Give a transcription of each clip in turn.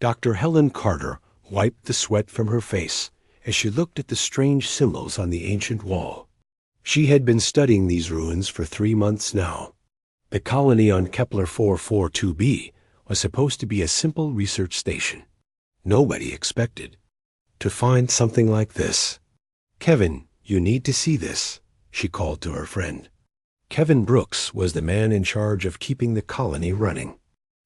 Dr. Helen Carter wiped the sweat from her face as she looked at the strange symbols on the ancient wall. She had been studying these ruins for 3 months now. The colony on Kepler 442b was supposed to be a simple research station. Nobody expected to find something like this. "Kevin, you need to see this," she called to her friend. Kevin Brooks was the man in charge of keeping the colony running.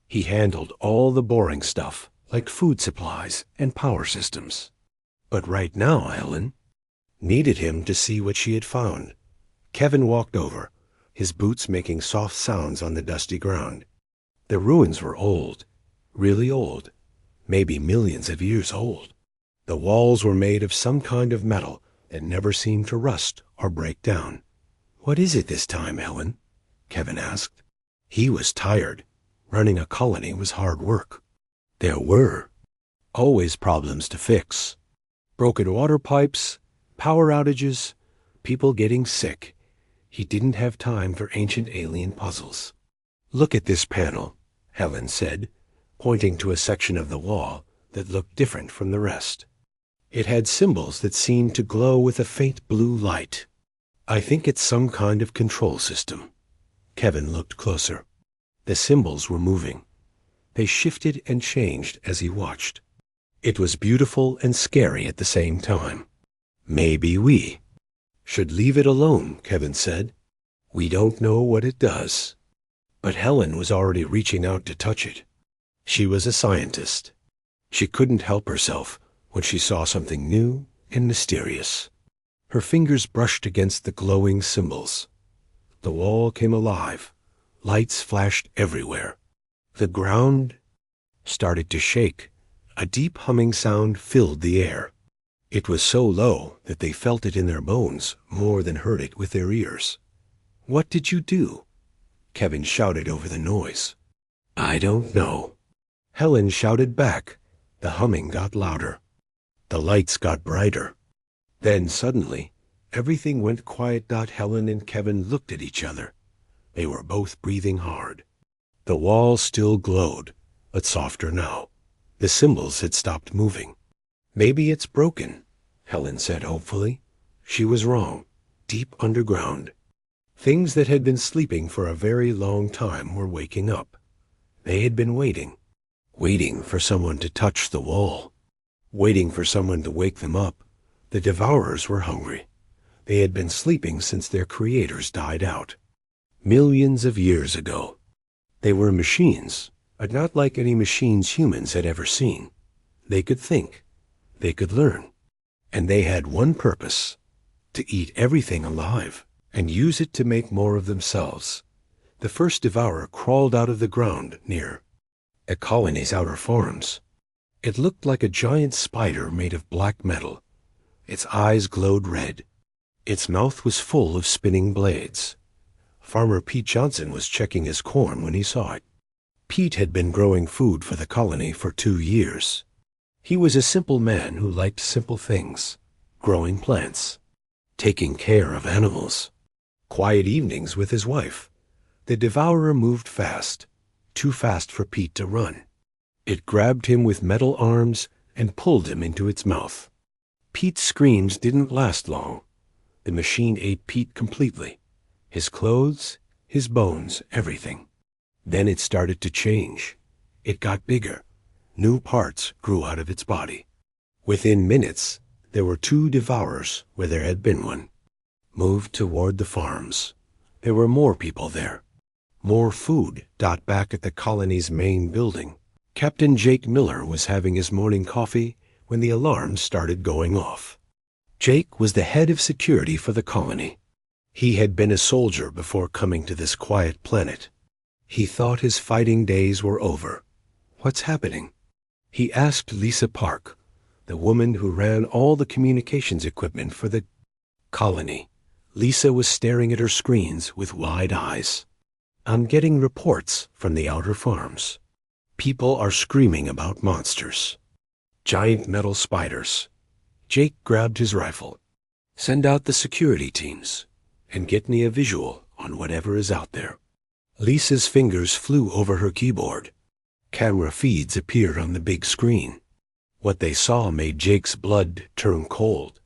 He handled all the boring stuff, like food supplies and power systems. But right now, Helen needed him to see what she had found. Kevin walked over, his boots making soft sounds on the dusty ground. The ruins were old, really old, maybe millions of years old. The walls were made of some kind of metal that never seemed to rust or break down. "What is it this time, Helen?" Kevin asked. He was tired. Running a colony was hard work. There were always problems to fix. Broken water pipes, power outages, people getting sick. He didn't have time for ancient alien puzzles. "Look at this panel," Helen said, pointing to a section of the wall that looked different from the rest. It had symbols that seemed to glow with a faint blue light. "I think it's some kind of control system." Kevin looked closer. The symbols were moving. They shifted and changed as he watched. It was beautiful and scary at the same time. "Maybe we should leave it alone," Kevin said. "We don't know what it does." But Helen was already reaching out to touch it. She was a scientist. She couldn't help herself when she saw something new and mysterious. Her fingers brushed against the glowing symbols. The wall came alive. Lights flashed everywhere. The ground started to shake. A deep humming sound filled the air. It was so low that they felt it in their bones more than heard it with their ears. "What did you do?" Kevin shouted over the noise. "I don't know." Helen shouted back. The humming got louder. The lights got brighter. Then suddenly, everything went quiet. Helen and Kevin looked at each other. They were both breathing hard. The wall still glowed, but softer now. The symbols had stopped moving. "Maybe it's broken," Helen said hopefully. She was wrong. Deep underground, things that had been sleeping for a very long time were waking up. They had been waiting for someone to touch the wall, waiting for someone to wake them up. The devourers were hungry. They had been sleeping since their creators died out. Millions of years ago. They were machines, but not like any machines humans had ever seen. They could think. They could learn. And they had one purpose: to eat everything alive and use it to make more of themselves. The first devourer crawled out of the ground near a colony's outer forms. It looked like a giant spider made of black metal. Its eyes glowed red. Its mouth was full of spinning blades. Farmer Pete Johnson was checking his corn when he saw it. Pete had been growing food for the colony for 2 years. He was a simple man who liked simple things: growing plants, taking care of animals, quiet evenings with his wife. The devourer moved fast, too fast for Pete to run. It grabbed him with metal arms and pulled him into its mouth. Pete's screams didn't last long. The machine ate Pete completely. His clothes, his bones, everything. Then it started to change. It got bigger. New parts grew out of its body. Within minutes, there were 2 devourers where there had been one. Moved toward the farms. There were more people there. More food. Back at the colony's main building, Captain Jake Miller was having his morning coffee when the alarms started going off. Jake was the head of security for the colony. He had been a soldier before coming to this quiet planet. He thought his fighting days were over. "What's happening?" He asked Lisa Park, the woman who ran all the communications equipment for the colony. Lisa was staring at her screens with wide eyes. "I'm getting reports from the outer farms. People are screaming about monsters. Giant metal spiders." Jake grabbed his rifle. "Send out the security teams and get me a visual on whatever is out there." Lisa's fingers flew over her keyboard. Camera feeds appeared on the big screen. What they saw made Jake's blood turn cold.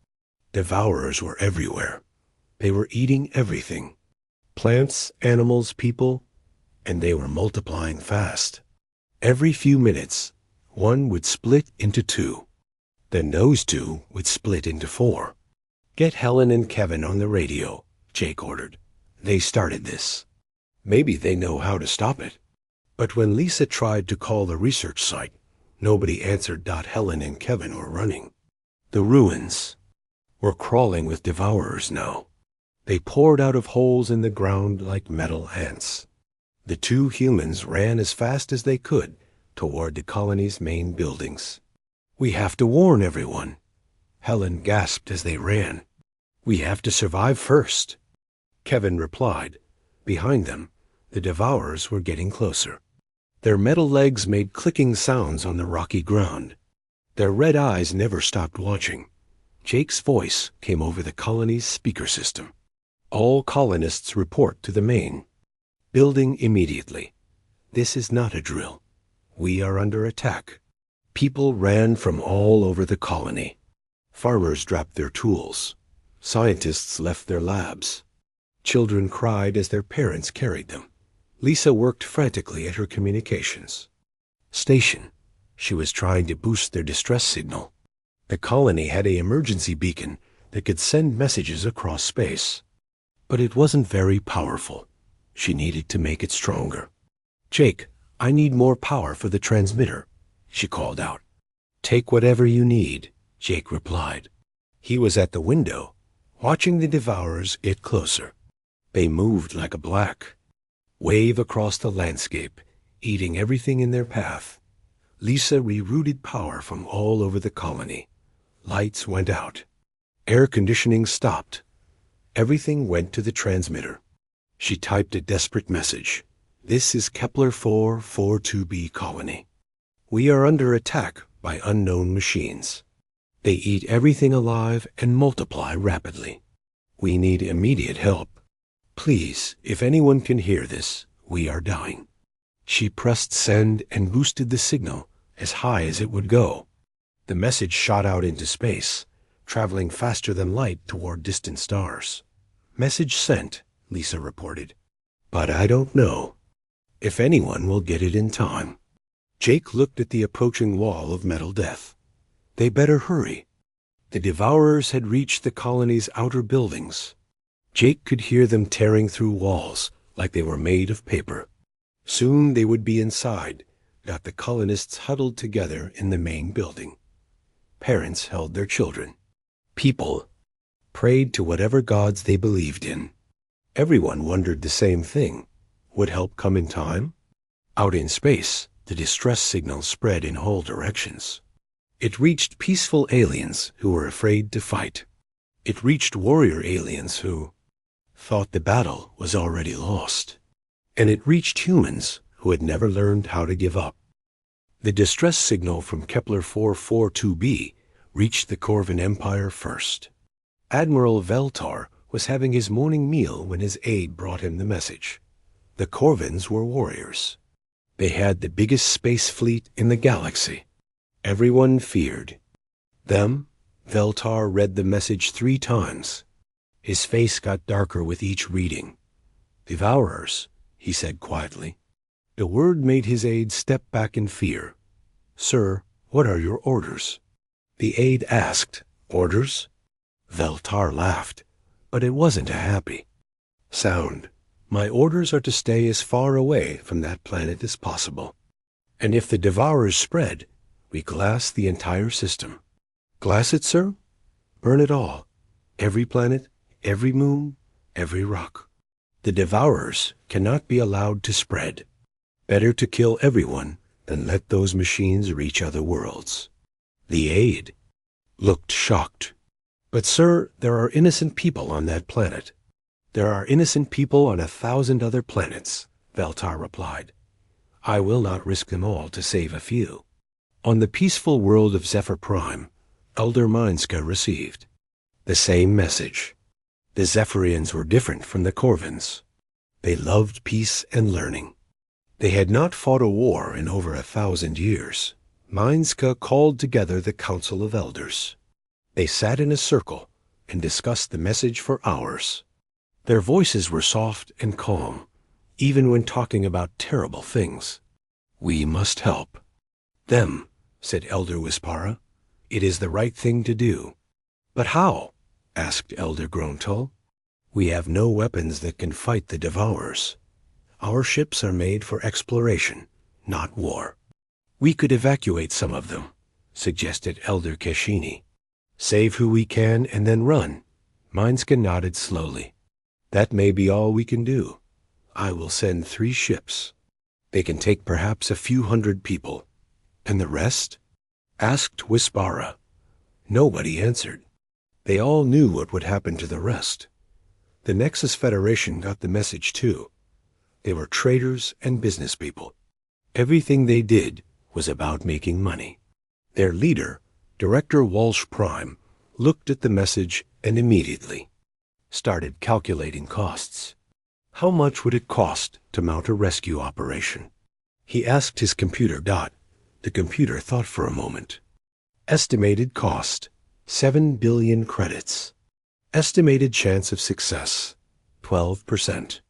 Devourers were everywhere. They were eating everything. Plants, animals, people, and they were multiplying fast. Every few minutes, one would split into two. Then those two would split into four. "Get Helen and Kevin on the radio," Jake ordered. "They started this. Maybe they know how to stop it." But when Lisa tried to call the research site, nobody answered. Helen and Kevin were running. The ruins were crawling with devourers now. They poured out of holes in the ground like metal ants. The two humans ran as fast as they could toward the colony's main buildings. "We have to warn everyone," Helen gasped as they ran. "We have to survive first." Kevin replied. Behind them, the devourers were getting closer. Their metal legs made clicking sounds on the rocky ground. Their red eyes never stopped watching. Jake's voice came over the colony's speaker system. "All colonists report to the main building immediately. This is not a drill. We are under attack." People ran from all over the colony. Farmers dropped their tools. Scientists left their labs. Children cried as their parents carried them. Lisa worked frantically at her communications station. She was trying to boost their distress signal. The colony had an emergency beacon that could send messages across space. But it wasn't very powerful. She needed to make it stronger. "Jake, I need more power for the transmitter," she called out. "Take whatever you need," Jake replied. He was at the window, watching the devourers get closer. They moved like a black wave across the landscape, eating everything in their path. Lisa rerouted power from all over the colony. Lights went out. Air conditioning stopped. Everything went to the transmitter. She typed a desperate message. "This is Kepler 442b colony. We are under attack by unknown machines. They eat everything alive and multiply rapidly. We need immediate help. Please, if anyone can hear this, we are dying." She pressed send and boosted the signal as high as it would go. The message shot out into space, traveling faster than light toward distant stars. "Message sent," Lisa reported. "But I don't know if anyone will get it in time." Jake looked at the approaching wall of metal death. They better hurry. The devourers had reached the colony's outer buildings. Jake could hear them tearing through walls like they were made of paper. Soon they would be inside, got the colonists huddled together in the main building. Parents held their children. People prayed to whatever gods they believed in. Everyone wondered the same thing. Would help come in time? Out in space, the distress signal spread in all directions. It reached peaceful aliens who were afraid to fight. It reached warrior aliens who thought the battle was already lost. And it reached humans who had never learned how to give up. The distress signal from Kepler 442b reached the Corvin Empire first. Admiral Veltar was having his morning meal when his aide brought him the message. The Corvins were warriors. They had the biggest space fleet in the galaxy. Everyone feared them. Veltar read the message 3 times. His face got darker with each reading. "Devourers," he said quietly. The word made his aide step back in fear. "Sir, what are your orders?" The aide asked. "Orders?" Veltar laughed, but it wasn't a happy sound. "My orders are to stay as far away from that planet as possible. And if the devourers spread, we glass the entire system." "Glass it, sir?" "Burn it all. Every planet, every moon, every rock. The devourers cannot be allowed to spread. Better to kill everyone than let those machines reach other worlds." The aide looked shocked. "But sir, there are innocent people on that planet." "There are innocent people on 1,000 other planets," Veltar replied. "I will not risk them all to save a few." On the peaceful world of Zephyr Prime, Elder Minska received the same message. The Zephyrians were different from the Corvins. They loved peace and learning. They had not fought a war in over 1,000 years. Minska called together the Council of Elders. They sat in a circle and discussed the message for hours. Their voices were soft and calm, even when talking about terrible things. "We must help them," said Elder Wispara. "It is the right thing to do." "But how?" asked Elder Gruntal. "We have no weapons that can fight the Devourers. Our ships are made for exploration, not war." "We could evacuate some of them," suggested Elder Keshini. "Save who we can and then run." Minska nodded slowly. "That may be all we can do. I will send 3 ships. They can take perhaps a few hundred people." "And the rest?" asked Wispara. Nobody answered. They all knew what would happen to the rest. The Nexus Federation got the message too. They were traders and business people. Everything they did was about making money. Their leader, Director Walsh Prime, looked at the message and immediately started calculating costs. How much would it cost to mount a rescue operation? He asked his computer. The computer thought for a moment. Estimated cost, 7 billion credits. Estimated chance of success, 12%.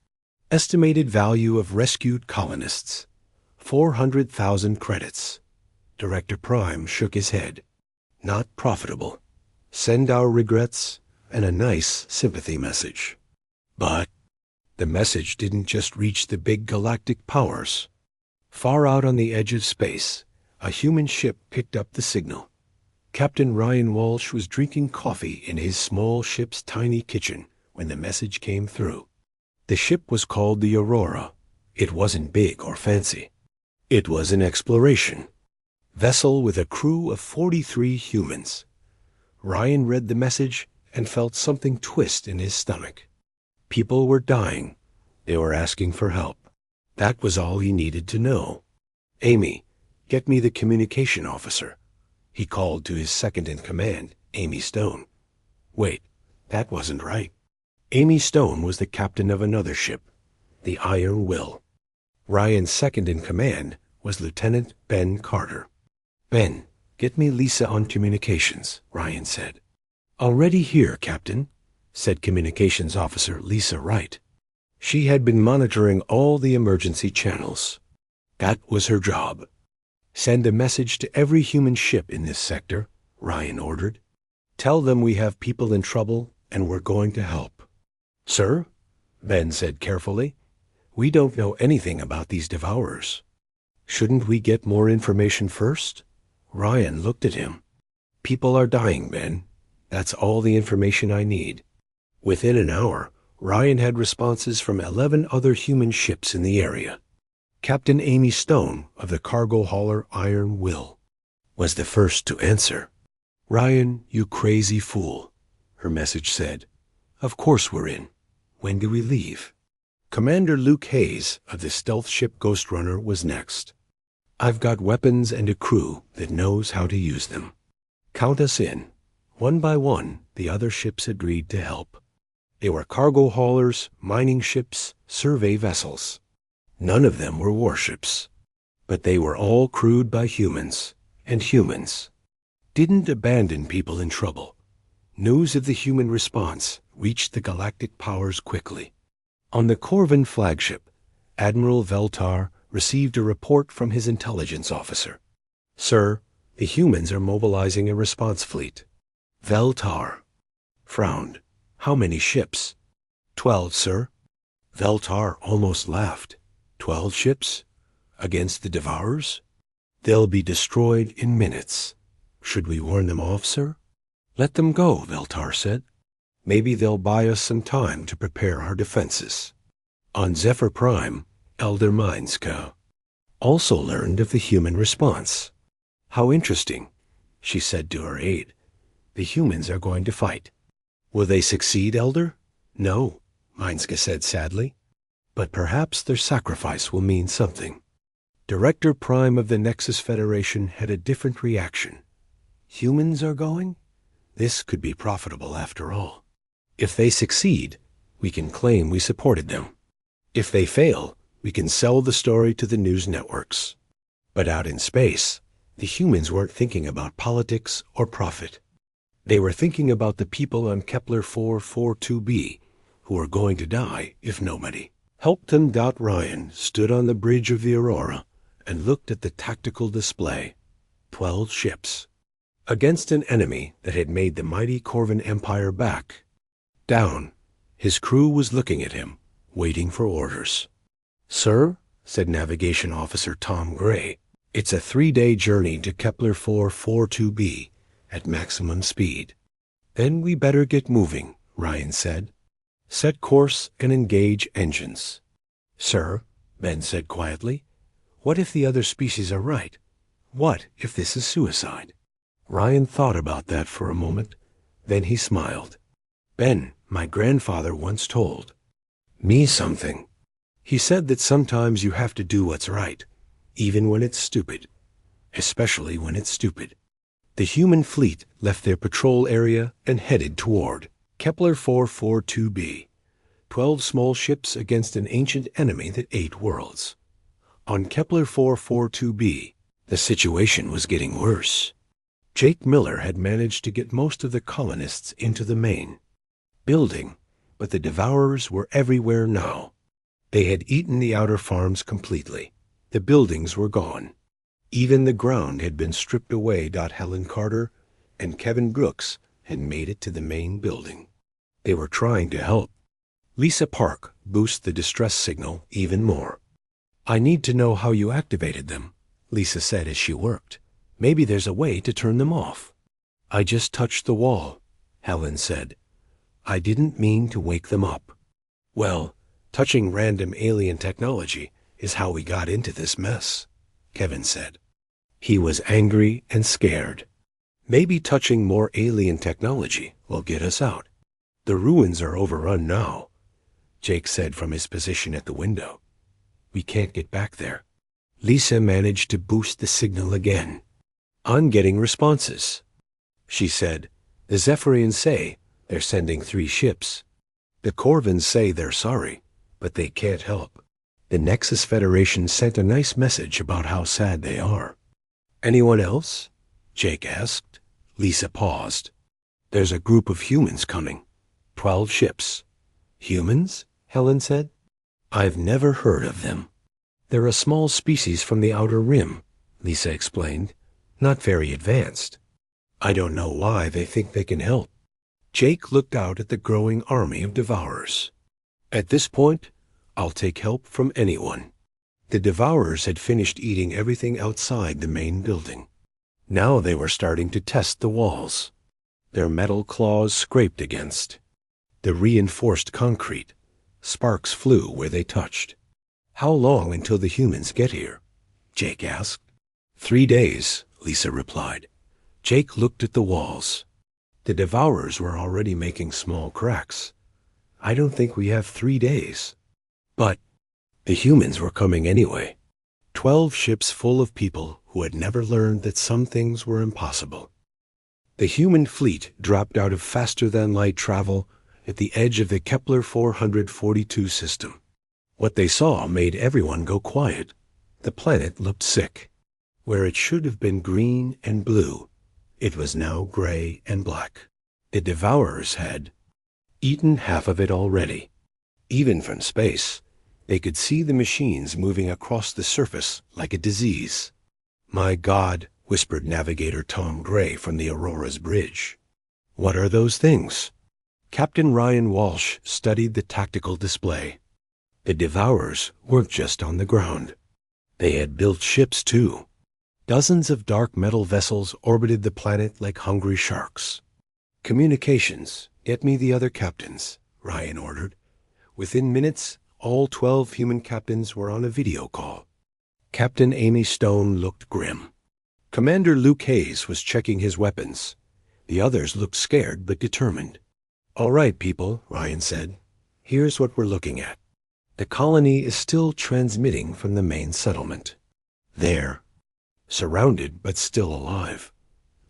Estimated value of rescued colonists, 400,000 credits. Director Prime shook his head. Not profitable. Send our regrets and a nice sympathy message. But the message didn't just reach the big galactic powers. Far out on the edge of space, a human ship picked up the signal. Captain Ryan Walsh was drinking coffee in his small ship's tiny kitchen when the message came through. The ship was called the Aurora. It wasn't big or fancy. It was an exploration vessel with a crew of 43 humans. Ryan read the message and felt something twist in his stomach. People were dying. They were asking for help. That was all he needed to know. "Amy, get me the communication officer." He called to his second-in-command, Amy Stone. Wait, that wasn't right. Amy Stone was the captain of another ship, the Iron Will. Ryan's second-in-command was Lieutenant Ben Carter. "Ben, get me Lisa on communications," Ryan said. "Already here, Captain," said Communications Officer Lisa Wright. She had been monitoring all the emergency channels. That was her job. "Send a message to every human ship in this sector," Ryan ordered. "Tell them we have people in trouble and we're going to help." "Sir," Ben said carefully, "we don't know anything about these Devourers. Shouldn't we get more information first?" Ryan looked at him. "People are dying, Ben. That's all the information I need." Within an hour, Ryan had responses from 11 other human ships in the area. Captain Amy Stone of the cargo hauler Iron Will was the first to answer. "Ryan, you crazy fool," her message said. "Of course we're in. When do we leave?" Commander Luke Hayes of the stealth ship Ghost Runner was next. "I've got weapons and a crew that knows how to use them. Count us in." One by one, the other ships agreed to help. They were cargo haulers, mining ships, survey vessels. None of them were warships. But they were all crewed by humans, and humans didn't abandon people in trouble. News of the human response reached the galactic powers quickly. On the Corvin flagship, Admiral Veltar received a report from his intelligence officer. "Sir, the humans are mobilizing a response fleet." Veltar frowned. "How many ships?" 12, sir." Veltar almost laughed. 12 ships? Against the Devourers? They'll be destroyed in minutes. Should we warn them off, sir? "Let them go," Veltar said. "Maybe they'll buy us some time to prepare our defenses." On Zephyr Prime, Elder Minska also learned of the human response. "How interesting," she said to her aide. "The humans are going to fight." "Will they succeed, Elder?" "No," Minska said sadly. "But perhaps their sacrifice will mean something." Director Prime of the Nexus Federation had a different reaction. "Humans are going? This could be profitable after all. If they succeed, we can claim we supported them. If they fail, We can sell the story to the news networks. But out in space, the humans weren't thinking about politics or profit. They were thinking about the people on Kepler 442b who were going to die if nobody helped them. Ryan stood on the bridge of the Aurora and looked at the tactical display. 12 ships against an enemy that had made the mighty Corvan Empire back down. His crew was looking at him, waiting for orders. "Sir," said Navigation Officer Tom Gray, "it's a 3-day journey to Kepler 442b at maximum speed." "Then we better get moving," Ryan said. "Set course and engage engines." "Sir," Ben said quietly, "what if the other species are right? What if this is suicide?" Ryan thought about that for a moment. Then he smiled. "Ben, my grandfather once told me something. He said that sometimes you have to do what's right, even when it's stupid. Especially when it's stupid." The human fleet left their patrol area and headed toward Kepler 442b. 12 small ships against an ancient enemy that ate worlds. On Kepler 442b, the situation was getting worse. Jake Miller had managed to get most of the colonists into the main building, but the Devourers were everywhere now. They had eaten the outer farms completely. The buildings were gone. Even the ground had been stripped away. Helen Carter and Kevin Brooks had made it to the main building. They were trying to help. Lisa Park boosted the distress signal even more. "I need to know how you activated them," Lisa said as she worked. "Maybe there's a way to turn them off." "I just touched the wall," Helen said. "I didn't mean to wake them up." "Well, touching random alien technology is how we got into this mess," Kevin said. He was angry and scared. "Maybe touching more alien technology will get us out. The ruins are overrun now," Jake said from his position at the window. "We can't get back there." Lisa managed to boost the signal again. "I'm getting responses," she said. "The Zephyrians say they're sending 3 ships. The Corvins say they're sorry, but they can't help. The Nexus Federation sent a nice message about how sad they are." "Anyone else?" Jake asked. Lisa paused. "There's a group of humans coming. 12 ships." "Humans?" Helen said. "I've never heard of them." "They're a small species from the Outer Rim," Lisa explained. "Not very advanced. I don't know why they think they can help." Jake looked out at the growing army of Devourers. "At this point, I'll take help from anyone." The Devourers had finished eating everything outside the main building. Now they were starting to test the walls. Their metal claws scraped against the reinforced concrete. Sparks flew where they touched. "How long until the humans get here?" Jake asked. 3 days, Lisa replied. Jake looked at the walls. The Devourers were already making small cracks. "I don't think we have 3 days." But the humans were coming anyway. 12 ships full of people who had never learned that some things were impossible. The human fleet dropped out of faster-than-light travel at the edge of the Kepler 442 system. What they saw made everyone go quiet. The planet looked sick. Where it should have been green and blue, it was now gray and black. The Devourers had eaten half of it already. Even from space, they could see the machines moving across the surface like a disease. "My God," whispered Navigator Tom Gray from the Aurora's bridge. "What are those things?" Captain Ryan Walsh studied the tactical display. The Devourers weren't just on the ground. They had built ships, too. Dozens of dark metal vessels orbited the planet like hungry sharks. "Communications, get me the other captains," Ryan ordered. Within minutes, all 12 human captains were on a video call. Captain Amy Stone looked grim. Commander Luke Hayes was checking his weapons. The others looked scared but determined. "All right, people," Ryan said. "Here's what we're looking at. The colony is still transmitting from the main settlement. There, surrounded but still alive.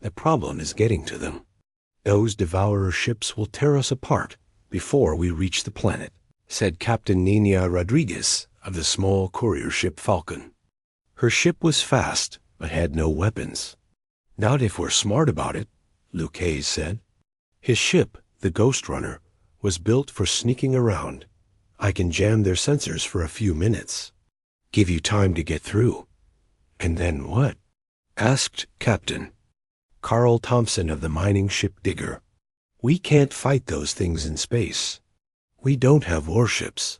The problem is getting to them. Those Devourer ships will tear us apart before we reach the planet," said Captain Nina Rodriguez, of the small courier ship Falcon. Her ship was fast, but had no weapons. "Not if we're smart about it," Luke Hayes said. His ship, the Ghost Runner, was built for sneaking around. "I can jam their sensors for a few minutes. Give you time to get through." "And then what?" asked Captain Carl Thompson of the mining ship Digger. "We can't fight those things in space. We don't have warships."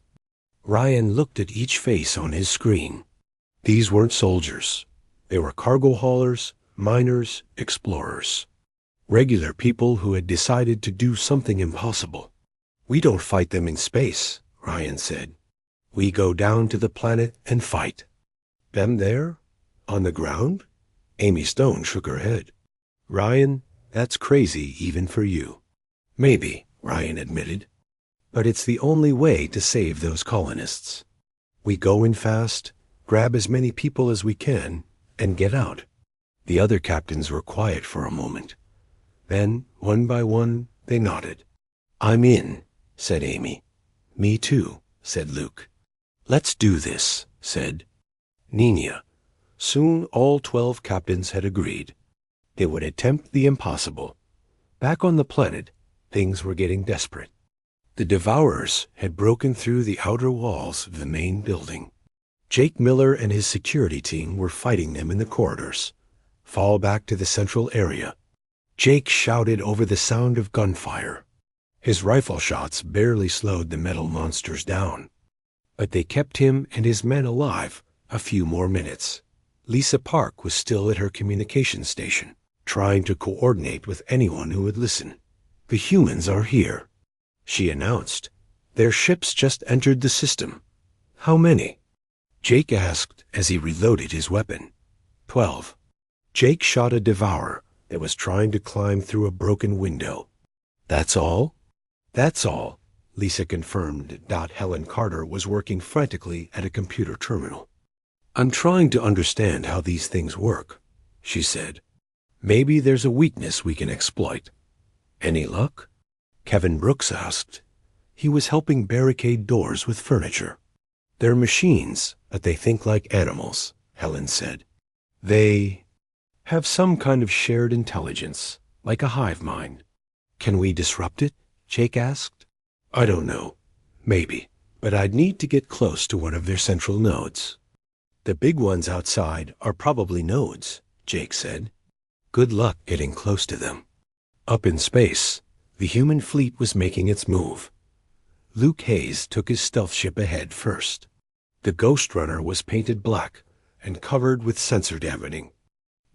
Ryan looked at each face on his screen. These weren't soldiers. They were cargo haulers, miners, explorers. Regular people who had decided to do something impossible. "We don't fight them in space," Ryan said. "We go down to the planet and fight." "Them there? On the ground?" Amy Stone shook her head. "Ryan, that's crazy even for you." "Maybe," Ryan admitted. "But it's the only way to save those colonists. We go in fast, grab as many people as we can, and get out." The other captains were quiet for a moment. Then, one by one, they nodded. "I'm in," said Amy. "Me too," said Luke. "Let's do this," said Nina. Soon all 12 captains had agreed. They would attempt the impossible. Back on the planet, things were getting desperate. The Devourers had broken through the outer walls of the main building. Jake Miller and his security team were fighting them in the corridors. "Fall back to the central area." Jake shouted over the sound of gunfire. His rifle shots barely slowed the metal monsters down. But they kept him and his men alive a few more minutes. Lisa Park was still at her communication station, trying to coordinate with anyone who would listen. "The humans are here," she announced. "Their ships just entered the system." "How many?" Jake asked as he reloaded his weapon. 12. Jake shot a Devourer that was trying to climb through a broken window. "That's all?" "That's all," Lisa confirmed. Helen Carter was working frantically at a computer terminal. "I'm trying to understand how these things work," she said. "Maybe there's a weakness we can exploit." "Any luck?" Kevin Brooks asked. He was helping barricade doors with furniture. "They're machines, but they think like animals," Helen said. "They have some kind of shared intelligence, like a hive mind." "Can we disrupt it?" Jake asked. "I don't know. Maybe. But I'd need to get close to one of their central nodes." "The big ones outside are probably nodes," Jake said. "Good luck getting close to them." Up in space, the human fleet was making its move. Luke Hayes took his stealth ship ahead first. The Ghost Runner was painted black and covered with sensor dampening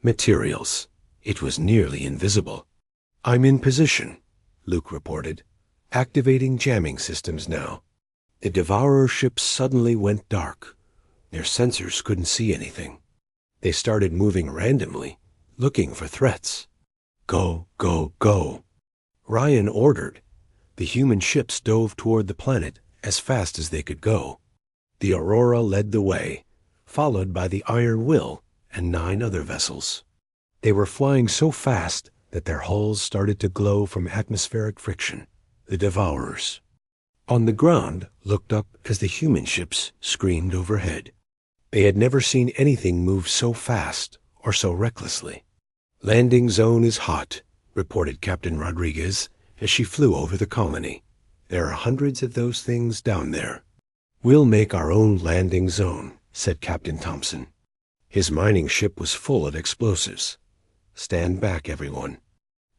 materials. It was nearly invisible. "I'm in position," Luke reported. "Activating jamming systems now." The Devourer ships suddenly went dark. Their sensors couldn't see anything. They started moving randomly, looking for threats. "Go, go, go," Ryan ordered. The human ships dove toward the planet as fast as they could go. The Aurora led the way, followed by the Iron Will and 9 other vessels. They were flying so fast that their hulls started to glow from atmospheric friction. The Devourers on the ground looked up as the human ships screamed overhead. They had never seen anything move so fast or so recklessly. "Landing zone is hot," reported Captain Rodriguez as she flew over the colony. "There are hundreds of those things down there." "We'll make our own landing zone," said Captain Thompson. His mining ship was full of explosives. "Stand back, everyone."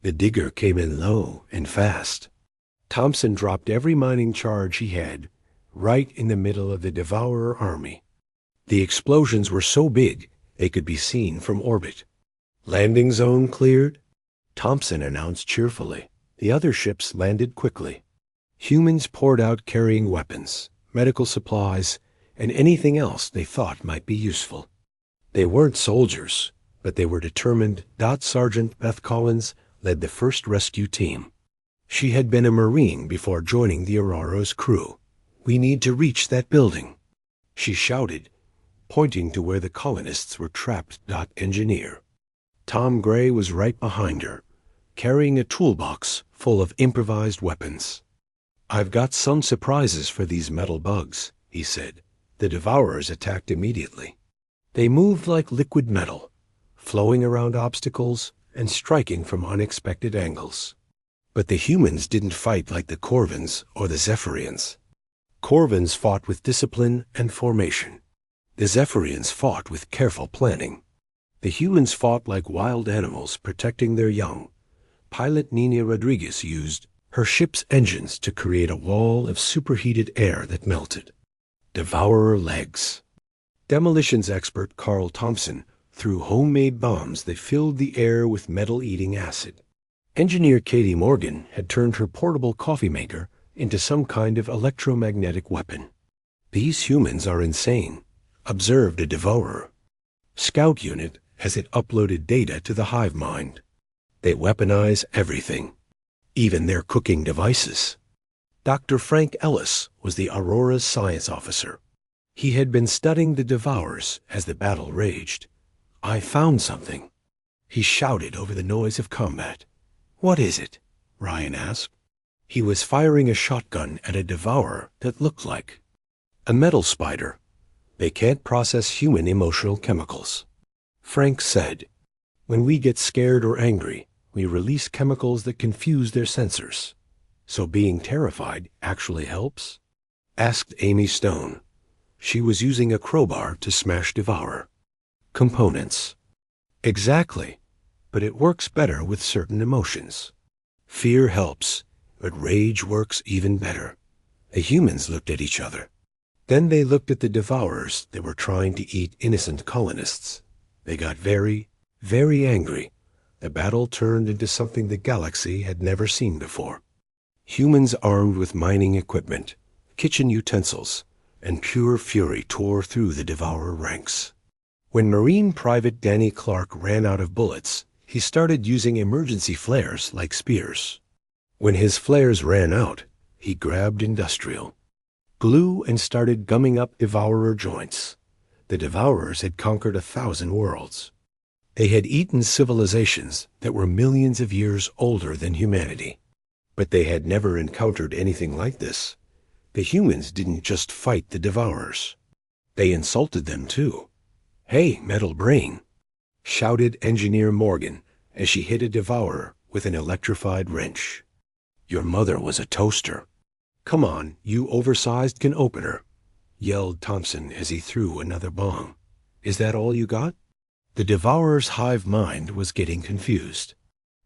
The Digger came in low and fast. Thompson dropped every mining charge he had right in the middle of the Devourer army. The explosions were so big they could be seen from orbit. "Landing zone cleared," Thompson announced cheerfully. The other ships landed quickly. Humans poured out carrying weapons, medical supplies, and anything else they thought might be useful. They weren't soldiers, but they were determined. Sergeant Beth Collins led the first rescue team. She had been a Marine before joining the Aurora's crew. "We need to reach that building," she shouted, pointing to where the colonists were trapped. Engineer Tom Gray was right behind her, carrying a toolbox full of improvised weapons. "I've got some surprises for these metal bugs," he said. The Devourers attacked immediately. They moved like liquid metal, flowing around obstacles and striking from unexpected angles. But the humans didn't fight like the Corvins or the Zephyrians. Corvins fought with discipline and formation. The Zephyrians fought with careful planning. The humans fought like wild animals protecting their young. Pilot Nina Rodriguez used her ship's engines to create a wall of superheated air that melted. Devourer legs. Demolitions expert Carl Thompson threw homemade bombs that filled the air with metal-eating acid. Engineer Katie Morgan had turned her portable coffee maker into some kind of electromagnetic weapon. "These humans are insane," observed a Devourer. Scout unit as it uploaded data to the hive mind. "They weaponize everything, even their cooking devices." Dr. Frank Ellis was the Aurora's science officer. He had been studying the Devourers as the battle raged. "I found something," he shouted over the noise of combat. "What is it?" Ryan asked. He was firing a shotgun at a Devourer that looked like a metal spider. "They can't process human emotional chemicals," Frank said. "When we get scared or angry, we release chemicals that confuse their sensors." "So being terrified actually helps?" asked Amy Stone. She was using a crowbar to smash Devourer components. "Exactly, but it works better with certain emotions. Fear helps, but rage works even better." The humans looked at each other. Then they looked at the Devourers that were trying to eat innocent colonists. They got very, very angry. The battle turned into something the galaxy had never seen before. Humans armed with mining equipment, kitchen utensils, and pure fury tore through the Devourer ranks. When Marine Private Danny Clark ran out of bullets, he started using emergency flares like spears. When his flares ran out, he grabbed industrial glue and started gumming up Devourer joints. The Devourers had conquered 1,000 worlds. They had eaten civilizations that were millions of years older than humanity. But they had never encountered anything like this. The humans didn't just fight the Devourers. They insulted them too. "Hey, metal brain," shouted Engineer Morgan as she hit a Devourer with an electrified wrench. "Your mother was a toaster." "Come on, you oversized can opener," yelled Thompson as he threw another bomb. "Is that all you got?" The Devourer's hive mind was getting confused.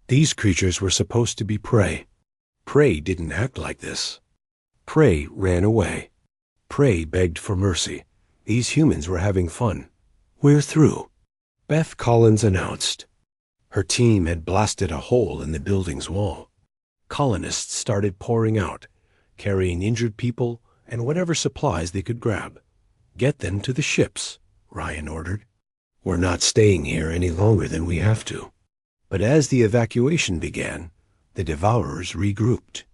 These creatures were supposed to be prey. Prey didn't act like this. Prey ran away. Prey begged for mercy. These humans were having fun. "We're through," Beth Collins announced. Her team had blasted a hole in the building's wall. Colonists started pouring out, carrying injured people and whatever supplies they could grab. "Get them to the ships," Ryan ordered. "We're not staying here any longer than we have to." But as the evacuation began, the Devourers regrouped.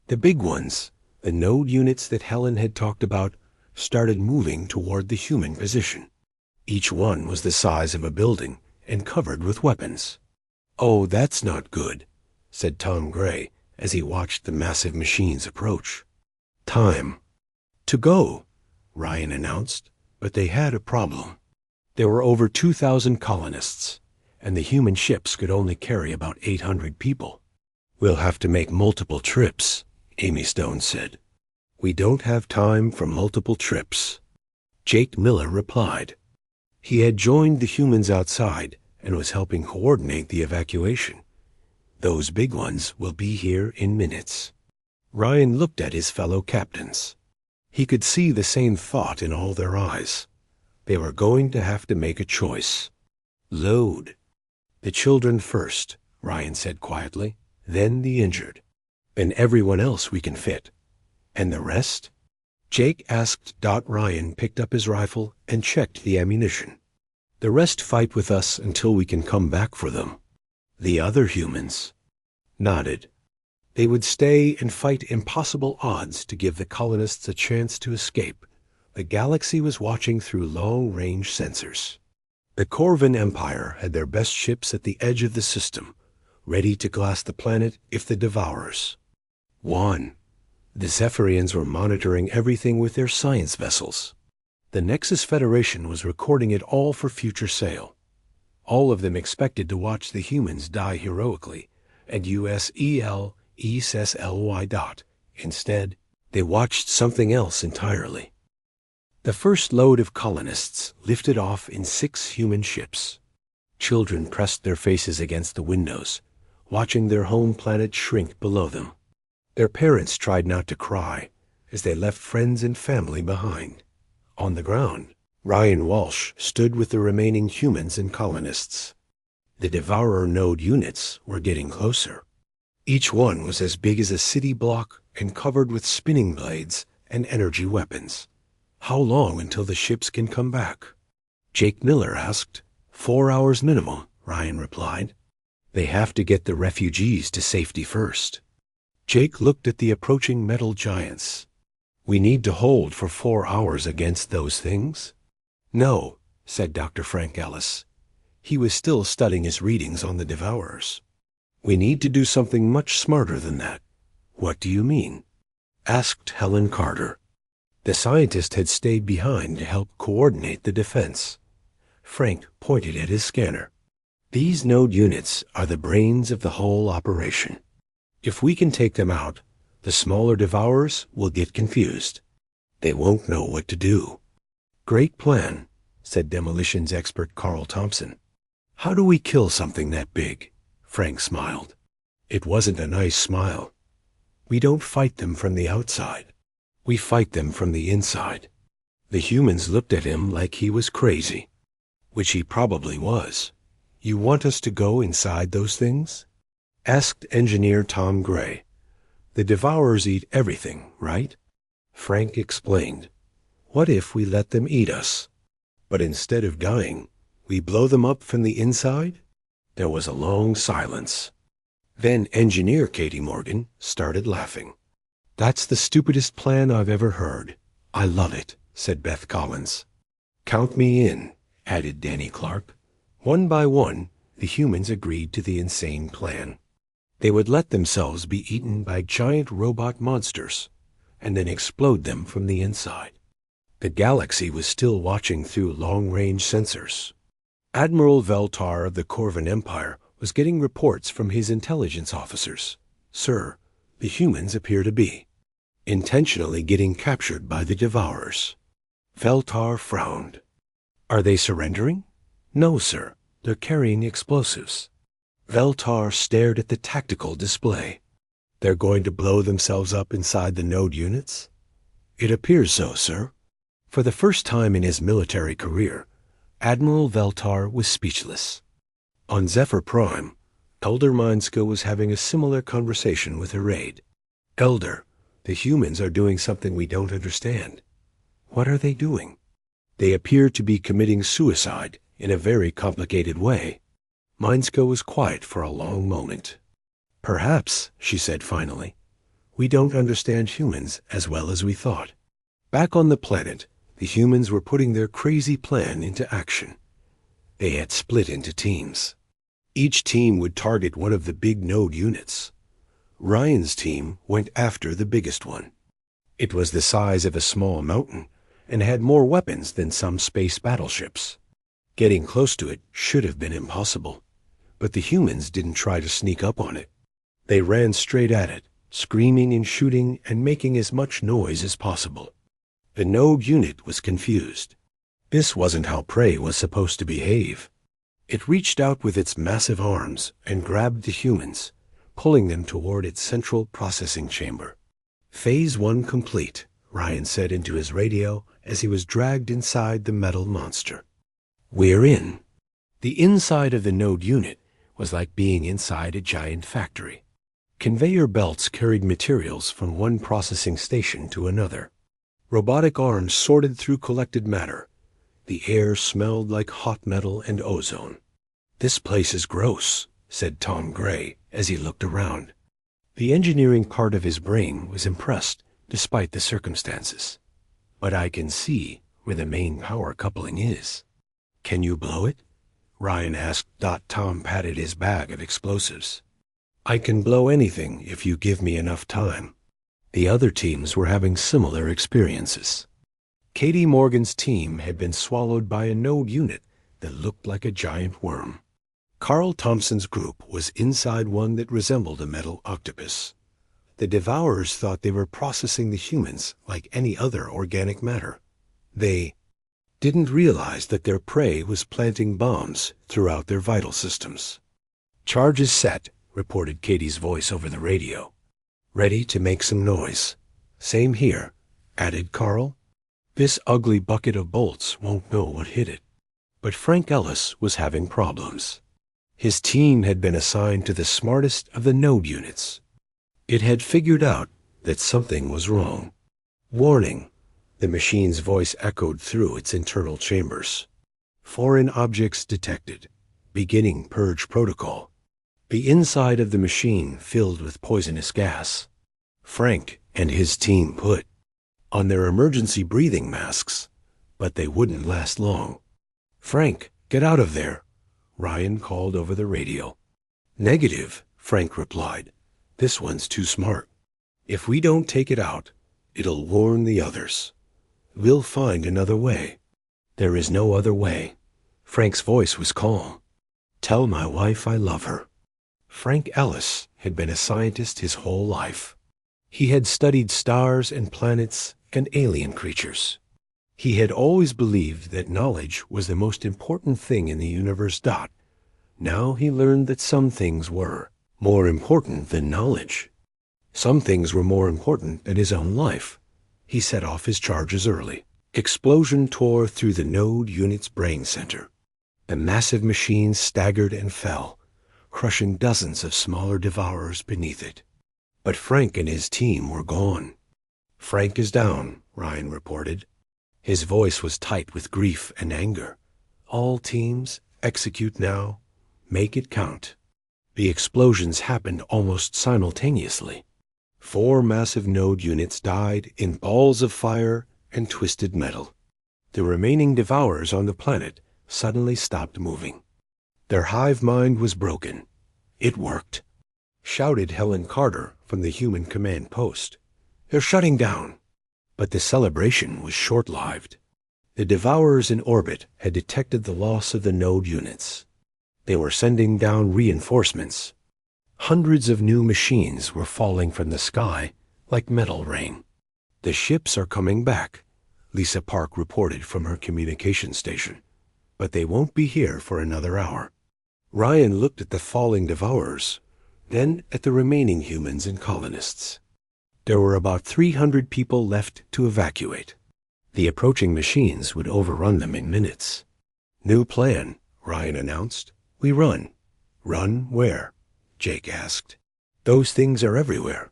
The big ones, the node units that Helen had talked about, started moving toward the human position. Each one was the size of a building and covered with weapons. "Oh, that's not good," said Tom Gray as he watched the massive machines approach. "Time to go," Ryan announced, but they had a problem. There were over 2,000 colonists, and the human ships could only carry about 800 people. "We'll have to make multiple trips," Amy Stone said. "We don't have time for multiple trips," Jake Miller replied. He had joined the humans outside and was helping coordinate the evacuation. "Those big ones will be here in minutes." Ryan looked at his fellow captains. He could see the same thought in all their eyes. They were going to have to make a choice. "Load. The children first," Ryan said quietly. "Then the injured. Then everyone else we can fit. And the rest?" Jake asked. Ryan picked up his rifle and checked the ammunition. "The rest fight with us until we can come back for them." The other humans nodded. They would stay and fight impossible odds to give the colonists a chance to escape. The galaxy was watching through long-range sensors. The Corvin Empire had their best ships at the edge of the system, ready to glass the planet if the Devourers won. The Zephyrians were monitoring everything with their science vessels. The Nexus Federation was recording it all for future sale. All of them expected to watch the humans die heroically, and USELESSLY. Instead, they watched something else entirely. The first load of colonists lifted off in 6 human ships. Children pressed their faces against the windows, watching their home planet shrink below them. Their parents tried not to cry as they left friends and family behind. On the ground, Ryan Walsh stood with the remaining humans and colonists. The Devourer node units were getting closer. Each one was as big as a city block and covered with spinning blades and energy weapons. How long until the ships can come back? Jake Miller asked. 4 hours minimum, Ryan replied. They have to get the refugees to safety first. Jake looked at the approaching metal giants. We need to hold for 4 hours against those things? No, said Dr. Frank Ellis. He was still studying his readings on the Devourers. We need to do something much smarter than that. What do you mean? Asked Helen Carter. The scientist had stayed behind to help coordinate the defense. Frank pointed at his scanner. These node units are the brains of the whole operation. If we can take them out, the smaller Devourers will get confused. They won't know what to do. Great plan, said demolitions expert Carl Thompson. How do we kill something that big? Frank smiled. It wasn't a nice smile. We don't fight them from the outside. We fight them from the inside. The humans looked at him like he was crazy, which he probably was. You want us to go inside those things? Asked engineer Tom Gray. The Devourers eat everything, right? Frank explained. What if we let them eat us? But instead of dying, we blow them up from the inside? There was a long silence. Then engineer Katie Morgan started laughing. That's the stupidest plan I've ever heard. I love it, said Beth Collins. Count me in, added Danny Clark. One by one, the humans agreed to the insane plan. They would let themselves be eaten by giant robot monsters, and then explode them from the inside. The galaxy was still watching through long-range sensors. Admiral Veltar of the Corvan Empire was getting reports from his intelligence officers. Sir, the humans appear to be intentionally getting captured by the Devourers. Veltar frowned. Are they surrendering? No, sir. They're carrying explosives. Veltar stared at the tactical display. They're going to blow themselves up inside the node units? It appears so, sir. For the first time in his military career, Admiral Veltar was speechless. On Zephyr Prime, Elder Mindska was having a similar conversation with her aide. Elder, the humans are doing something we don't understand. What are they doing? They appear to be committing suicide in a very complicated way. Mindska was quiet for a long moment. Perhaps, she said finally, we don't understand humans as well as we thought. Back on the planet, the humans were putting their crazy plan into action. They had split into teams. Each team would target one of the big node units. Ryan's team went after the biggest one. It was the size of a small mountain and had more weapons than some space battleships. Getting close to it should have been impossible, but the humans didn't try to sneak up on it. They ran straight at it, screaming and shooting and making as much noise as possible. The node unit was confused. This wasn't how prey was supposed to behave. It reached out with its massive arms and grabbed the humans, pulling them toward its central processing chamber. Phase 1 complete, Ryan said into his radio as he was dragged inside the metal monster. We're in. The inside of the node unit was like being inside a giant factory. Conveyor belts carried materials from one processing station to another. Robotic arms sorted through collected matter. The air smelled like hot metal and ozone. This place is gross, said Tom Gray as he looked around. The engineering part of his brain was impressed despite the circumstances. But I can see where the main power coupling is. Can you blow it? Ryan asked. Tom patted his bag of explosives. I can blow anything if you give me enough time. The other teams were having similar experiences. Katie Morgan's team had been swallowed by a node unit that looked like a giant worm. Carl Thompson's group was inside one that resembled a metal octopus. The Devourers thought they were processing the humans like any other organic matter. They didn't realize that their prey was planting bombs throughout their vital systems. "Charges set," reported Katie's voice over the radio. "Ready to make some noise." "Same here," added Carl. "This ugly bucket of bolts won't know what hit it." But Frank Ellis was having problems. His team had been assigned to the smartest of the node units. It had figured out that something was wrong. "Warning," the machine's voice echoed through its internal chambers. "Foreign objects detected. Beginning purge protocol." The inside of the machine filled with poisonous gas. Frank and his team put on their emergency breathing masks, but they wouldn't last long. "Frank, get out of there," Ryan called over the radio. "Negative," Frank replied. "This one's too smart. If we don't take it out, it'll warn the others. We'll find another way." "There is no other way." Frank's voice was calm. "Tell my wife I love her." Frank Ellis had been a scientist his whole life. He had studied stars and planets and alien creatures. He had always believed that knowledge was the most important thing in the universe. Now he learned that some things were more important than knowledge. Some things were more important than his own life. He set off his charges early. Explosion tore through the node unit's brain center. The massive machine staggered and fell, crushing dozens of smaller Devourers beneath it. But Frank and his team were gone. "Frank is down," Ryan reported. His voice was tight with grief and anger. "All teams, execute now. Make it count." The explosions happened almost simultaneously. 4 massive node units died in balls of fire and twisted metal. The remaining Devourers on the planet suddenly stopped moving. Their hive mind was broken. "It worked," shouted Helen Carter from the human command post. "They're shutting down." But the celebration was short-lived. The Devourers in orbit had detected the loss of the node units. They were sending down reinforcements. Hundreds of new machines were falling from the sky like metal rain. "The ships are coming back," Lisa Park reported from her communication station. "But they won't be here for another hour." Ryan looked at the falling Devourers, then at the remaining humans and colonists. There were about 300 people left to evacuate. The approaching machines would overrun them in minutes. "New plan," Ryan announced. "We run." "Run where?" Jake asked. "Those things are everywhere."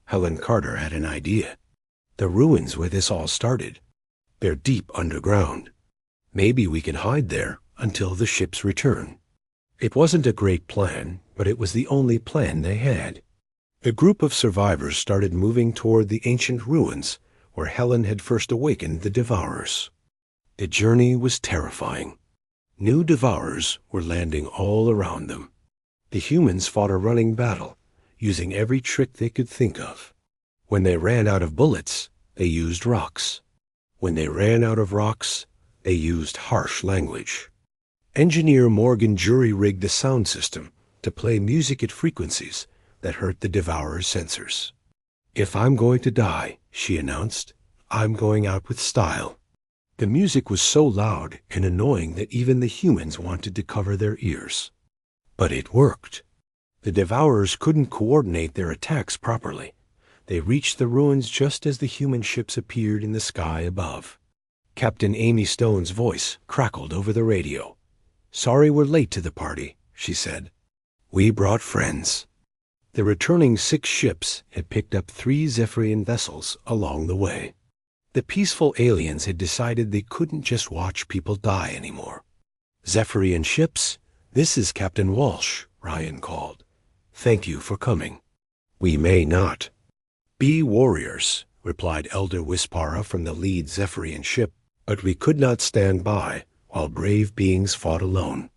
Helen Carter had an idea. "The ruins where this all started. They're deep underground. Maybe we can hide there until the ships return." It wasn't a great plan, but it was the only plan they had. The group of survivors started moving toward the ancient ruins where Helen had first awakened the Devourers. The journey was terrifying. New Devourers were landing all around them. The humans fought a running battle, using every trick they could think of. When they ran out of bullets, they used rocks. When they ran out of rocks, they used harsh language. Engineer Morgan jury-rigged the sound system to play music at frequencies that hurt the Devourer's sensors. "If I'm going to die," she announced, "I'm going out with style." The music was so loud and annoying that even the humans wanted to cover their ears. But it worked. The Devourers couldn't coordinate their attacks properly. They reached the ruins just as the human ships appeared in the sky above. Captain Amy Stone's voice crackled over the radio. "Sorry we're late to the party," she said. "We brought friends." The returning 6 ships had picked up 3 Zephyrian vessels along the way. The peaceful aliens had decided they couldn't just watch people die anymore. "Zephyrian ships, this is Captain Walsh," Ryan called. "Thank you for coming." "We may not." "Be warriors," replied Elder Wispara from the lead Zephyrian ship, "but we could not stand by while brave beings fought alone."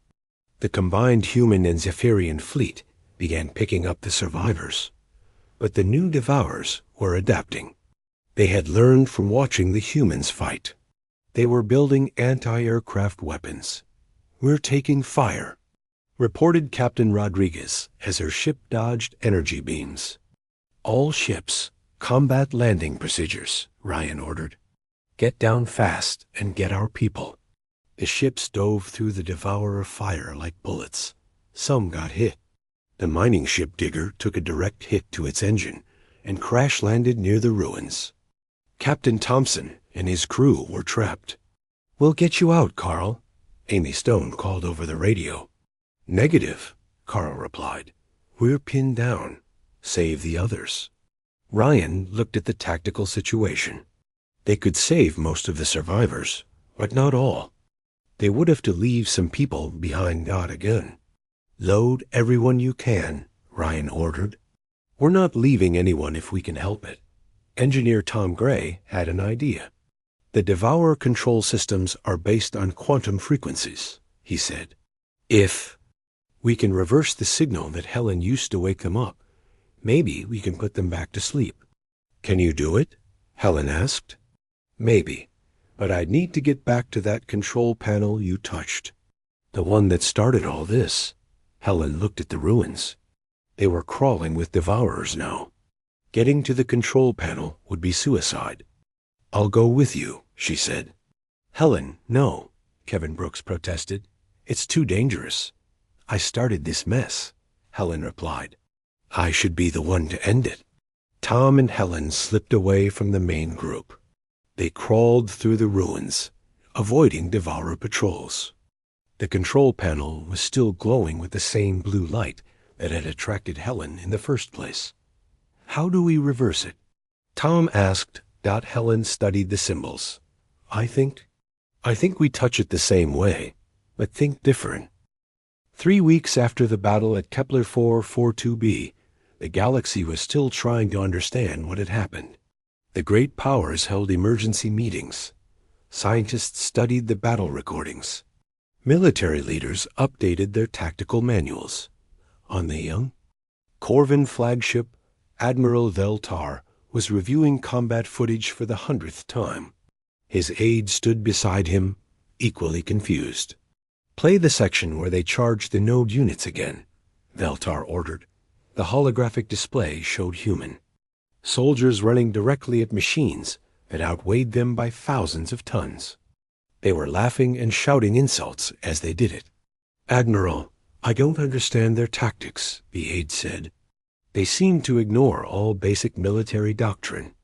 The combined human and Zephyrian fleet began picking up the survivors. But the new Devourers were adapting. They had learned from watching the humans fight. They were building anti-aircraft weapons. "We're taking fire," reported Captain Rodriguez as her ship dodged energy beams. "All ships, combat landing procedures," Ryan ordered. "Get down fast and get our people." The ships dove through the devourer fire like bullets. Some got hit. The mining ship Digger took a direct hit to its engine and crash-landed near the ruins. Captain Thompson and his crew were trapped. "We'll get you out, Carl," Amy Stone called over the radio. "Negative," Carl replied. "We're pinned down. Save the others." Ryan looked at the tactical situation. They could save most of the survivors, but not all. They would have to leave some people behind not again. "Load everyone you can," Ryan ordered. "We're not leaving anyone if we can help it." Engineer Tom Gray had an idea. "The Devourer control systems are based on quantum frequencies," he said. "If we can reverse the signal that Helen used to wake them up, maybe we can put them back to sleep." "Can you do it?" Helen asked. "Maybe, but I'd need to get back to that control panel you touched. The one that started all this." Helen looked at the ruins. They were crawling with devourers now. Getting to the control panel would be suicide. "I'll go with you," she said. "Helen, no," Kevin Brooks protested. "It's too dangerous." "I started this mess," Helen replied. "I should be the one to end it." Tom and Helen slipped away from the main group. They crawled through the ruins, avoiding devourer patrols. The control panel was still glowing with the same blue light that had attracted Helen in the first place. "How do we reverse it?" Tom asked. Helen studied the symbols. I think we touch it the same way, but think different." 3 weeks after the battle at Kepler 442b, the galaxy was still trying to understand what had happened. The great powers held emergency meetings. Scientists studied the battle recordings. Military leaders updated their tactical manuals. On the young Corvin flagship, Admiral Veltar was reviewing combat footage for the 100th time. His aide stood beside him, equally confused. "Play the section where they charged the node units again," Veltar ordered. The holographic display showed human soldiers running directly at machines that outweighed them by thousands of tons. They were laughing and shouting insults as they did it. "Admiral, I don't understand their tactics," the aide said. "They seem to ignore all basic military doctrine."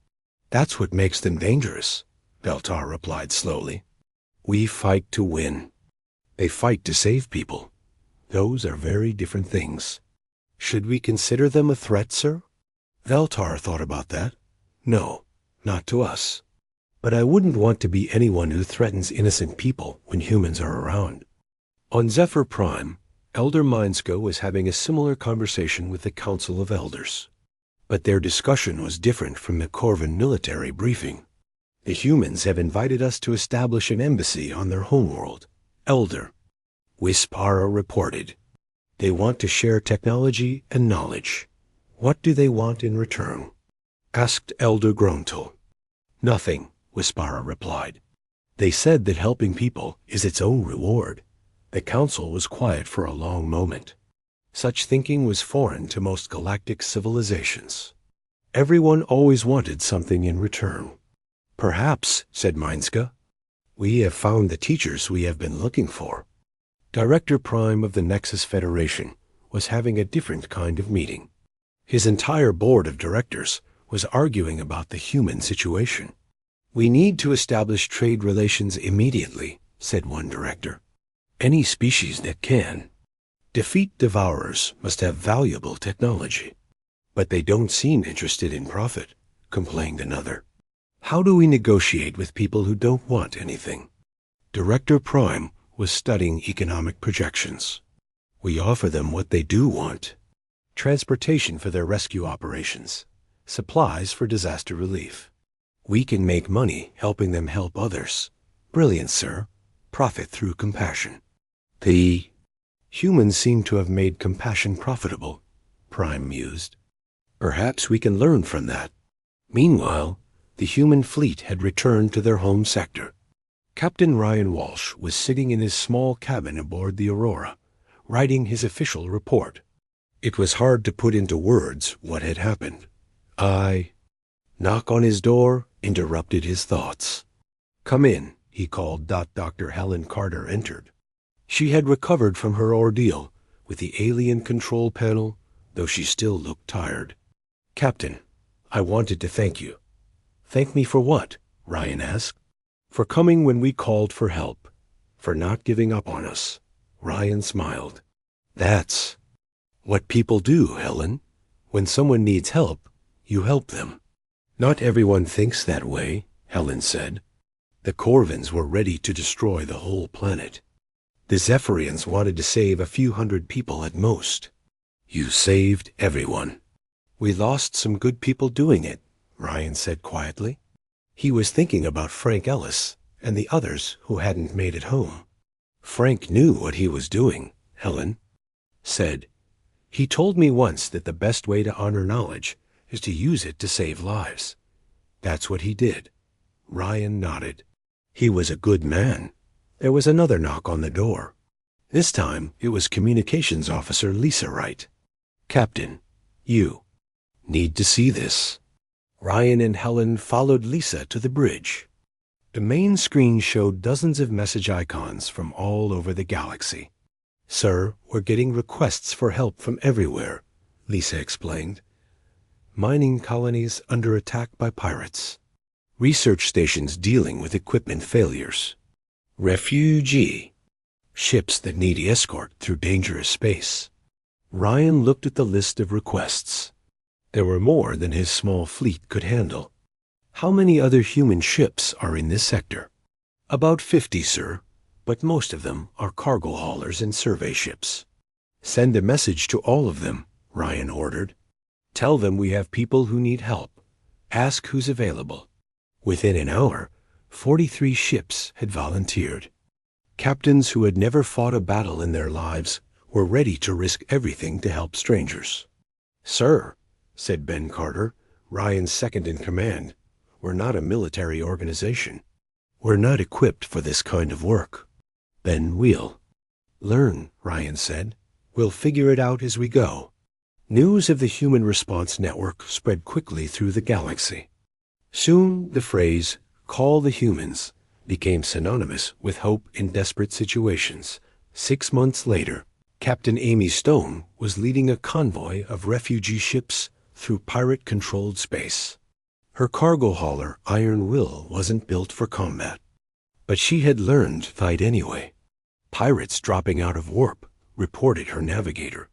"That's what makes them dangerous," Veltar replied slowly. "We fight to win. They fight to save people. Those are very different things." "Should we consider them a threat, sir?" Veltar thought about that. "No, not to us. But I wouldn't want to be anyone who threatens innocent people when humans are around." On Zephyr Prime, Elder Minsko was having a similar conversation with the Council of Elders. But their discussion was different from the Corvin military briefing. "The humans have invited us to establish an embassy on their homeworld, Elder," Wispara reported. "They want to share technology and knowledge." "What do they want in return?" asked Elder Grontal. "Nothing," Wispara replied. "They said that helping people is its own reward." The council was quiet for a long moment. Such thinking was foreign to most galactic civilizations. Everyone always wanted something in return. "Perhaps," said Minska, "we have found the teachers we have been looking for." Director Prime of the Nexus Federation was having a different kind of meeting. His entire board of directors was arguing about the human situation. "We need to establish trade relations immediately," said one director. "Any species that can defeat devourers must have valuable technology." "But they don't seem interested in profit," complained another. "How do we negotiate with people who don't want anything?" Director Prime was studying economic projections. "We offer them what they do want: transportation for their rescue operations, supplies for disaster relief. We can make money helping them help others." "Brilliant, sir. Profit through compassion." "The humans seem to have made compassion profitable," Prime mused. "Perhaps we can learn from that." Meanwhile, the human fleet had returned to their home sector. Captain Ryan Walsh was sitting in his small cabin aboard the Aurora, writing his official report. It was hard to put into words what had happened. Knock on his door interrupted his thoughts. "Come in," he called. Dr. Helen Carter entered. She had recovered from her ordeal with the alien control panel, though she still looked tired. "Captain, I wanted to thank you." "Thank me for what?" Ryan asked. "For coming when we called for help. For not giving up on us." Ryan smiled. "That's what people do, Helen. When someone needs help, you help them." "Not everyone thinks that way," Helen said. "The Corvins were ready to destroy the whole planet. The Zephyrians wanted to save a few hundred people at most. You saved everyone." "We lost some good people doing it," Ryan said quietly. He was thinking about Frank Ellis and the others who hadn't made it home. "Frank knew what he was doing," Helen said. "He told me once that the best way to honor knowledge is to use it to save lives. That's what he did." Ryan nodded. "He was a good man." There was another knock on the door. This time it was Communications Officer Lisa Wright. "Captain, you need to see this." Ryan and Helen followed Lisa to the bridge. The main screen showed dozens of message icons from all over the galaxy. "Sir, we're getting requests for help from everywhere," Lisa explained. "Mining colonies under attack by pirates. Research stations dealing with equipment failures. Refugee ships that need escort through dangerous space." Ryan looked at the list of requests. There were more than his small fleet could handle. "How many other human ships are in this sector?" "About 50, sir, but most of them are cargo haulers and survey ships." "Send a message to all of them," Ryan ordered. "Tell them we have people who need help. Ask who's available." Within an hour, 43 ships had volunteered. Captains who had never fought a battle in their lives were ready to risk everything to help strangers. "Sir," said Ben Carter, Ryan's second in command, "we're not a military organization. We're not equipped for this kind of work." "Then we'll learn," Ryan said. "We'll figure it out as we go." News of the Human Response Network spread quickly through the galaxy. Soon the phrase, "call the humans," became synonymous with hope in desperate situations. 6 months later, Captain Amy Stone was leading a convoy of refugee ships through pirate-controlled space. Her cargo hauler, Iron Will, wasn't built for combat, but she had learned to fight anyway. Pirates dropping out of warp, reported her navigator.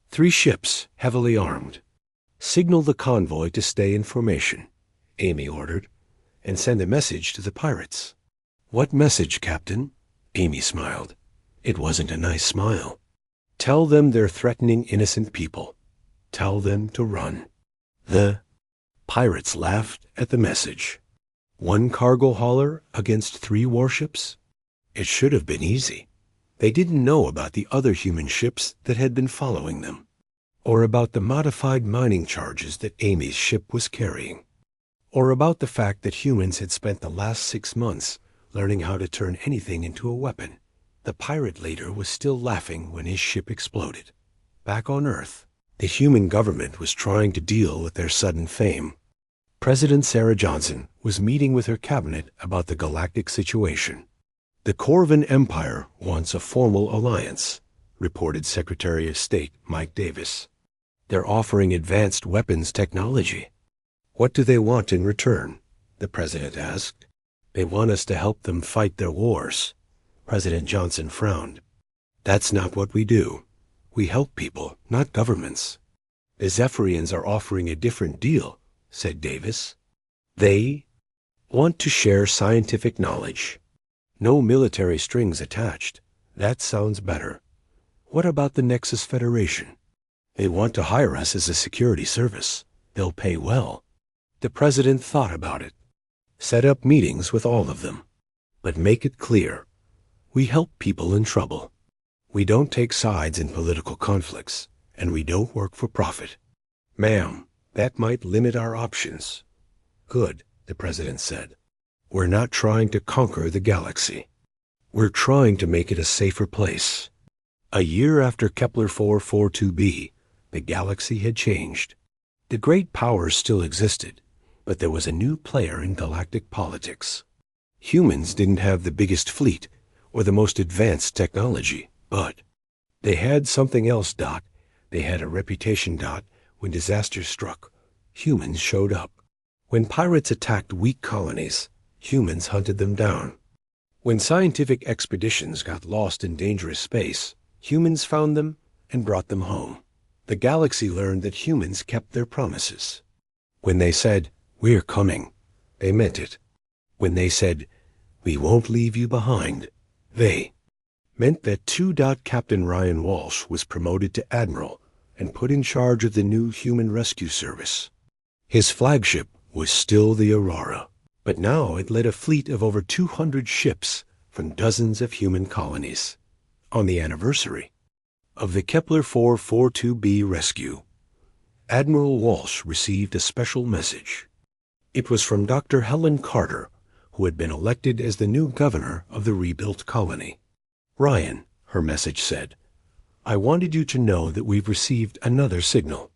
3 ships, heavily armed. "Signal the convoy to stay in formation," Amy ordered, "and send a message to the pirates." "What message, Captain?" Amy smiled. It wasn't a nice smile. "Tell them they're threatening innocent people. Tell them to run." The pirates laughed at the message. 1 cargo hauler against 3 warships? It should have been easy. They didn't know about the other human ships that had been following them, or about the modified mining charges that Amy's ship was carrying, or about the fact that humans had spent the last 6 months learning how to turn anything into a weapon. The pirate leader was still laughing when his ship exploded. Back on Earth, the human government was trying to deal with their sudden fame. President Sarah Johnson was meeting with her cabinet about the galactic situation. "The Corvin Empire wants a formal alliance," reported Secretary of State Mike Davis. "They're offering advanced weapons technology." "What do they want in return?" the president asked. "They want us to help them fight their wars." President Johnson frowned. "That's not what we do. We help people, not governments." "The Zephyrians are offering a different deal," said Davis. "They want to share scientific knowledge. No military strings attached. That sounds better." "What about the Nexus Federation?" "They want to hire us as a security service. They'll pay well." The president thought about it. "Set up meetings with all of them. But make it clear. We help people in trouble. We don't take sides in political conflicts, and we don't work for profit." "Ma'am, that might limit our options." "Good," the president said. We're not trying to conquer the galaxy. We're trying to make it a safer place. A year after Kepler 442b, the galaxy had changed. The great powers still existed, but there was a new player in galactic politics. Humans didn't have the biggest fleet or the most advanced technology, but they had something else, Dot. They had a reputation, Dot. When disaster struck, humans showed up. When pirates attacked weak colonies, humans hunted them down. When scientific expeditions got lost in dangerous space, humans found them and brought them home. The galaxy learned that humans kept their promises. When they said, "We're coming," they meant it. When they said, "We won't leave you behind," they meant that Captain Ryan Walsh was promoted to Admiral and put in charge of the new Human Rescue Service. His flagship was still the Aurora, but now it led a fleet of over 200 ships from dozens of human colonies. On the anniversary of the Kepler 442b rescue, Admiral Walsh received a special message. It was from Dr. Helen Carter, who had been elected as the new governor of the rebuilt colony. "Ryan," her message said, "I wanted you to know that we've received another signal.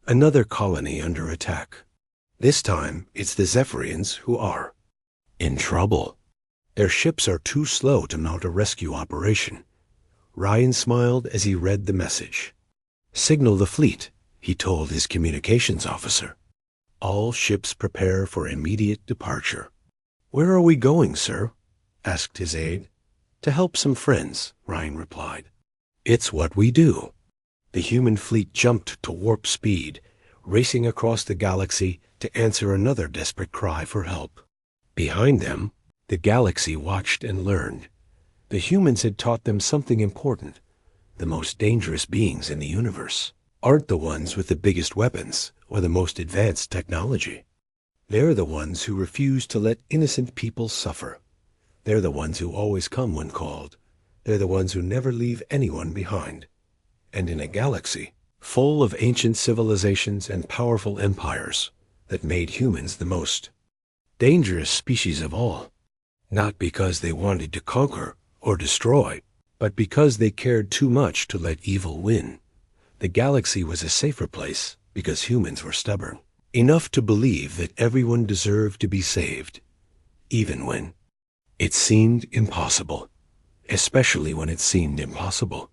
Another colony under attack. This time, it's the Zephyrians who are in trouble. Their ships are too slow to mount a rescue operation." Ryan smiled as he read the message. "Signal the fleet," he told his communications officer. "All ships prepare for immediate departure." "Where are we going, sir?" asked his aide. "To help some friends," Ryan replied. "It's what we do." The human fleet jumped to warp speed, racing across the galaxy to answer another desperate cry for help. Behind them, the galaxy watched and learned. The humans had taught them something important. The most dangerous beings in the universe aren't the ones with the biggest weapons or the most advanced technology. They're the ones who refuse to let innocent people suffer. They're the ones who always come when called. They're the ones who never leave anyone behind. And in a galaxy full of ancient civilizations and powerful empires that made humans the most dangerous species of all, not because they wanted to conquer or destroy, but because they cared too much to let evil win. The galaxy was a safer place because humans were stubborn, enough to believe that everyone deserved to be saved, even when it seemed impossible, especially when it seemed impossible